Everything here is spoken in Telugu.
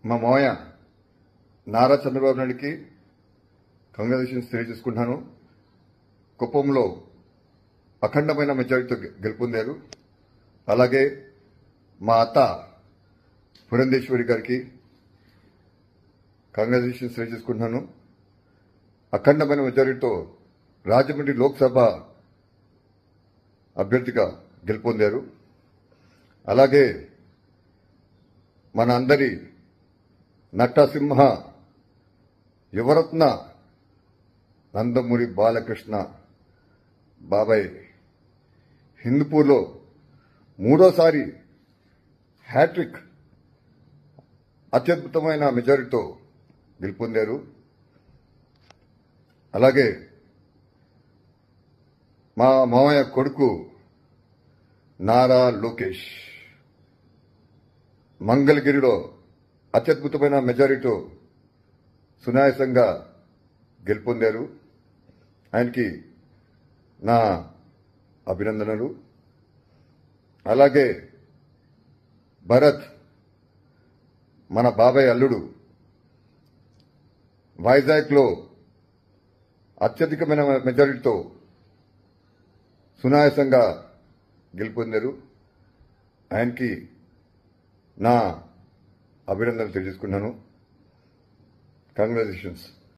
మా మావయ్య నారా చంద్రబాబు నాయుడికి కంగ్రాచులేషన్స్ తెలియజేసుకుంటున్నాను. కుప్పంలో అఖండమైన మెజారిటీతో గెలుపొందారు. అలాగే మా అత్త పురంధేశ్వరి గారికి కంగ్రాచులేషన్స్ తెలియజేసుకుంటున్నాను. అఖండమైన మెజారిటీతో రాజమండ్రి లోక్సభ అభ్యర్థిగా గెలుపొందారు. అలాగే మన అందరి నటసింహ యువరత్న నందమూరి బాలకృష్ణ బాబాయ్ హిందూపూర్లో మూడోసారి హ్యాట్రిక్ అత్యద్భుతమైన మెజారిటీతో గెలుపొందారు. అలాగే మా మామయ్య కొడుకు నారా లోకేష్ మంగళగిరిలో అత్యద్భుతమైన మెజారిటీతో సునాయాసంగా గెలుపొందారు. ఆయనకి నా అభినందనలు. అలాగే భరత్ మన బాబాయ్ అల్లుడు వైజాగ్లో అత్యధికమైన మెజారిటీతో సునాయాసంగా గెలుపొందారు. ఆయనకి నా అభినందనలు తెలియజేసుకున్నాను. కంగ్రాచులేషన్స్.